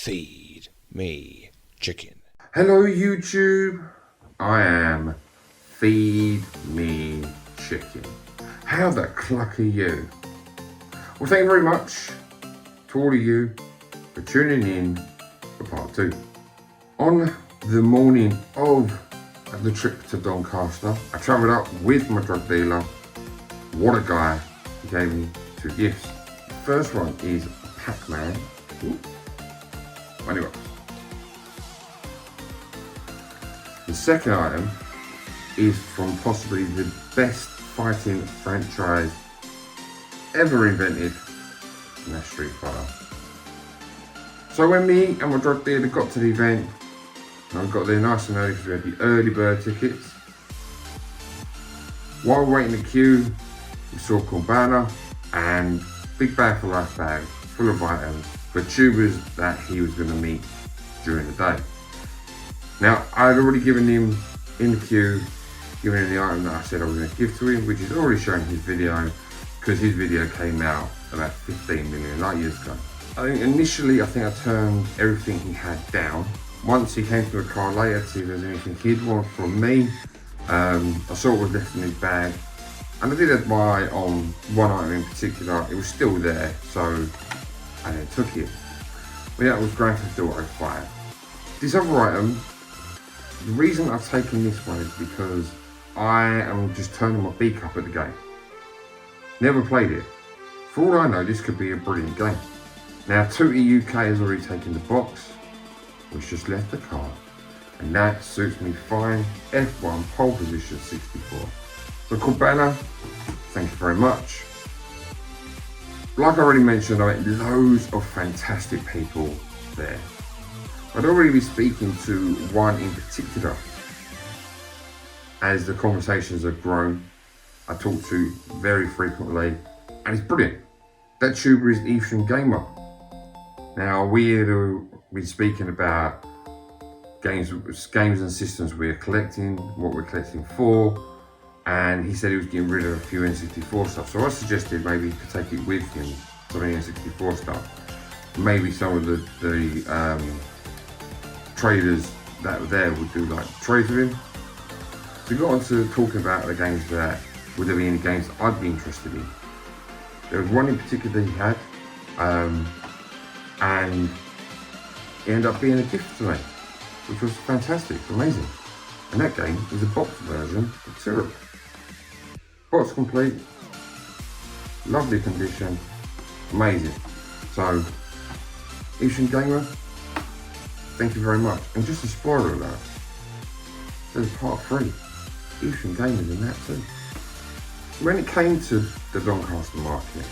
Feed me chicken. Hello YouTube, I am Feed Me Chicken. How the cluck are you? Well, thank you very much to all of you for tuning in for part 2. On the morning of the trip to Doncaster, I travelled up with my drug dealer. What a guy. He gave me 2 gifts. The first one is Pac-Man. Anyway. The second item is from possibly the best fighting franchise ever invented, and that's Street Fighter. So when me and my drug dealer got to the event, and I got there nice and early because we had the early bird tickets. While waiting in the queue, we saw Corbana and big bag for life bag full of items for tubers that he was going to meet during the day. Now, I had already given him in the queue, given him the item that I said I was going to give to him, which is already shown in his video, because his video came out about 15 million light years ago. I think initially, I turned everything he had down. Once he came to the car later to see if there's anything he'd want from me, I saw what was left in his bag, and I did admire on one item in particular. It was still there, so I then took it. But that was Grand Theft Auto 5. This other item, the reason I've taken this one is because I am just turning my beak up at the game. Never played it. For all I know, this could be a brilliant game. Now, Tutti UK has already taken the box, which just left the car, and that suits me fine. F1 pole position 64. So Corbana, thank you very much. Like I already mentioned, I met loads of fantastic people there. I'd already be speaking to one in particular. As the conversations have grown, I talk to very frequently, and it's brilliant. That tuber is Eastern Gamer. Now, we had been speaking about games and systems we're collecting, what we're collecting for, and he said he was getting rid of a few N64 stuff. So I suggested maybe he could take it with him, some of the N64 stuff. Maybe some of the traders that were there would do like trades with him. So we got on to talking about the games that, would there be any games that I'd be interested in. There was one in particular he had, and it ended up being a gift to me, which was fantastic, amazing. And that game is a box version of Syrup. Box complete, lovely condition, amazing. So, Eastern Gamer, thank you very much. And just a spoiler alert, there's part 3. Eastern Gamer's in that too. When it came to the Doncaster market,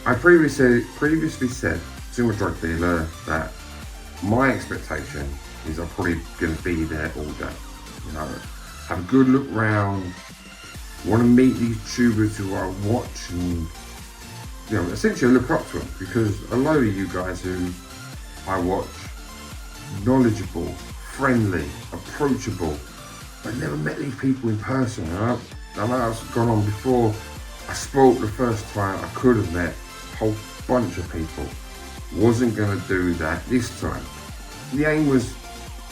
I previously said to my drug dealer that my expectation is I'm probably going to be there all day. You know, have a good look round, want to meet these tubers who I watch and, you know, essentially look up to them, because a lot of you guys who I watch, knowledgeable, friendly, approachable, I've never met these people in person. I know I've gone on before. I spoke the first time. I could have met a whole bunch of people. Wasn't going to do that this time. The aim was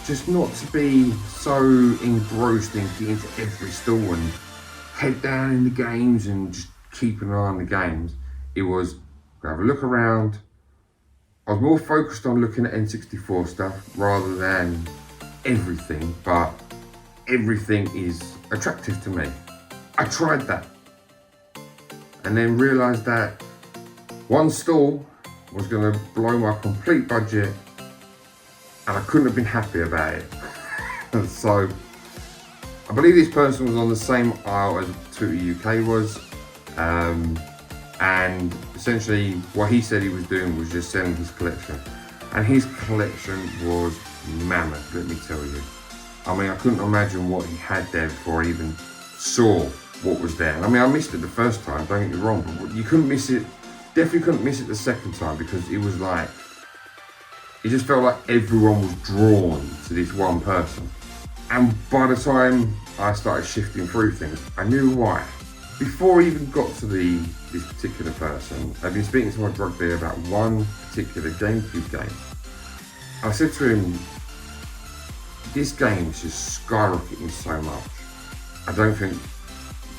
just not to be so engrossed in getting into every stall and head down in the games and just keep an eye on the games. It was have a look around. I was more focused on looking at N64 stuff rather than everything, but everything is attractive to me. I tried that and then realised that one stall was going to blow my complete budget, and I couldn't have been happy about it. So I believe this person was on the same aisle as Tutti UK was, and essentially what he said he was doing was just selling his collection, and his collection was mammoth, let me tell you. I mean, I couldn't imagine what he had there before I even saw what was there. I mean, I missed it the first time, don't get me wrong, but you couldn't miss it, definitely couldn't miss it the second time, because it was like, it just felt like everyone was drawn to this one person. And by the time I started shifting through things, I knew why. Before I even got to this particular person, I've been speaking to my drug dealer about one particular GameCube game. I said to him, this game is just skyrocketing so much. I don't think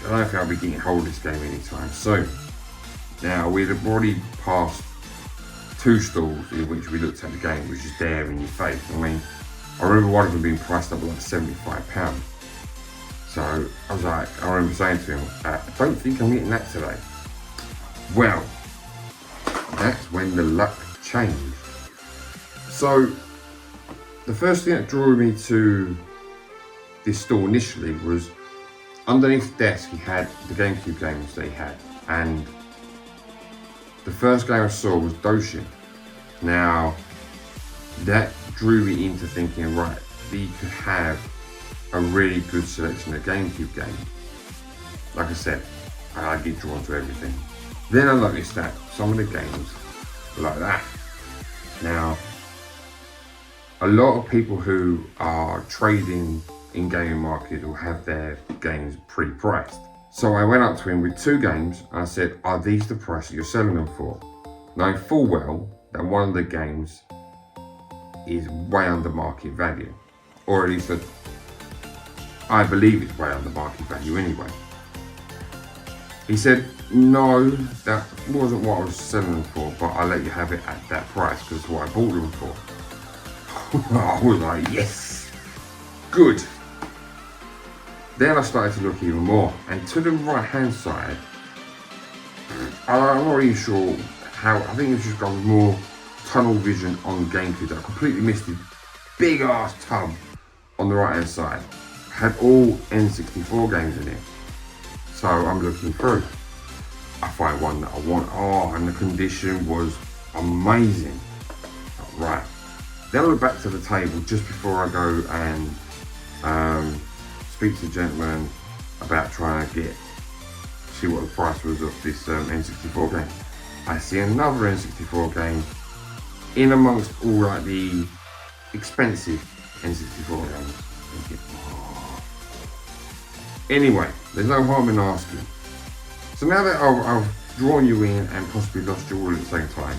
I'll be getting hold of this game anytime soon. Now, we'd already passed 2 stalls in which we looked at the game, which is there in your face. I mean, I remember one of them being priced up like £75. So I was like, I remember saying to him, I don't think I'm getting that today. Well, that's when the luck changed. So the first thing that drew me to this store initially was underneath the desk he had the GameCube games that he had, and the first game I saw was Doshin. Now that drew me into thinking, right, you could have a really good selection of GameCube games. Like I said, I get drawn to everything. Then I noticed that some of the games were like that. Now, a lot of people who are trading in gaming market will have their games pre-priced. So I went up to him with 2 games and I said, are these the price that you're selling them for? Knowing full well that one of the games is way under market value. Or at least I believe it's way under market value anyway. He said, no, that wasn't what I was selling them for, but I'll let you have it at that price because it's what I bought them for. I was like, yes, good. Then I started to look even more, and to the right hand side, I'm not really sure how, I think it's just got more tunnel vision on GameCube. I completely missed the big ass tub on the right hand side. Had all N64 games in it. So I'm looking through. I find one that I want. Oh, and the condition was amazing. Right. Then I look back to the table just before I go and speak to the gentleman about trying to see what the price was of this N64 game. I see another N64 game in amongst all like the expensive N64 games. Thinking, oh. Anyway, there's no harm in asking. So now that I've drawn you in and possibly lost you all at the same time,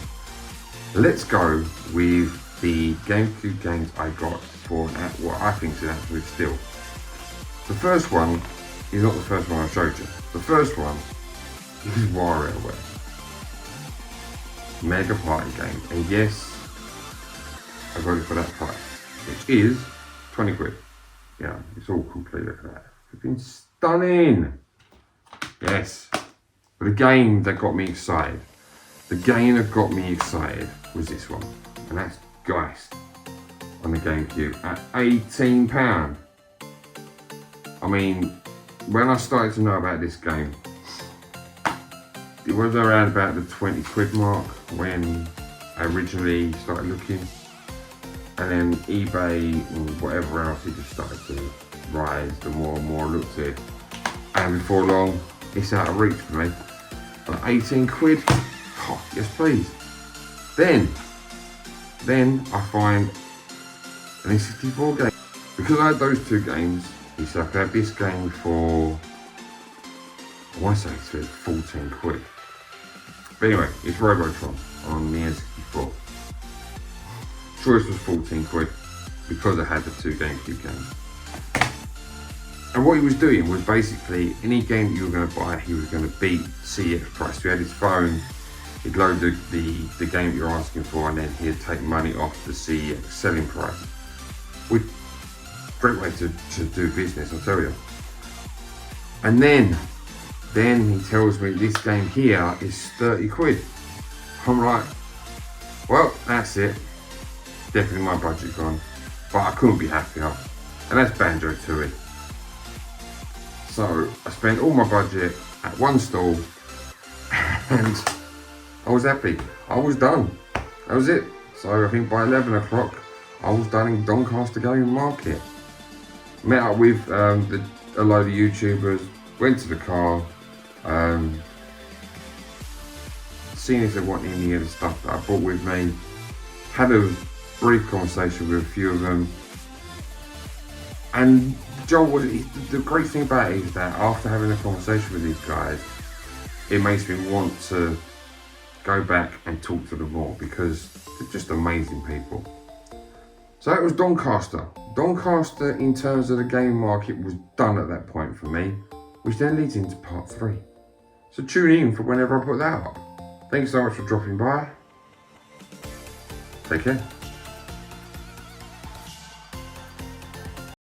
let's go with the GameCube games I got for what I think is an absolute steal. The first one is not the first one I showed you. The first one is WarioWare. Mega Party game. And yes, I got it for that price, which is 20 quid. Yeah, it's all complete. Look at that. It's been stunning. Yes. But the game that got me excited, was this one. And that's Geist on the GameCube at £18. I mean, when I started to know about this game, it was around about the 20 quid mark when I originally started looking. And then eBay and whatever else, it just started to rise the more and more I looked at it. And before long, it's out of reach for me. Like 18 quid, oh, yes please. Then I find an N64 game. Because I had those 2 games, he said I could have this game for, I want to say it's 14 quid. But anyway, it's Robotron on the N64. Choice was 14 quid because I had the 2 GameCube games. And what he was doing was basically any game that you were going to buy, he was going to beat CX price. So he had his phone, he'd load the game that you're asking for, and then he'd take money off the CX selling price. Which, great way to do business, I'll tell you. And then he tells me this game here is 30 quid. I'm like, well, that's it. Definitely my budget gone. But I couldn't be happier. And that's Banjo-Tooie. So I spent all my budget at one stall and I was happy. I was done. That was it. So I think by 11 o'clock I was done in Doncaster Gaming Market. Met up with a load of YouTubers, went to the car, seen if they wanted any of the stuff that I brought with me, had a brief conversation with a few of them. And Joel, the great thing about it is that after having a conversation with these guys, it makes me want to go back and talk to them more because they're just amazing people. So that was Doncaster. Doncaster, in terms of the game market, was done at that point for me, which then leads into part 3. So tune in for whenever I put that up. Thanks so much for dropping by. Take care.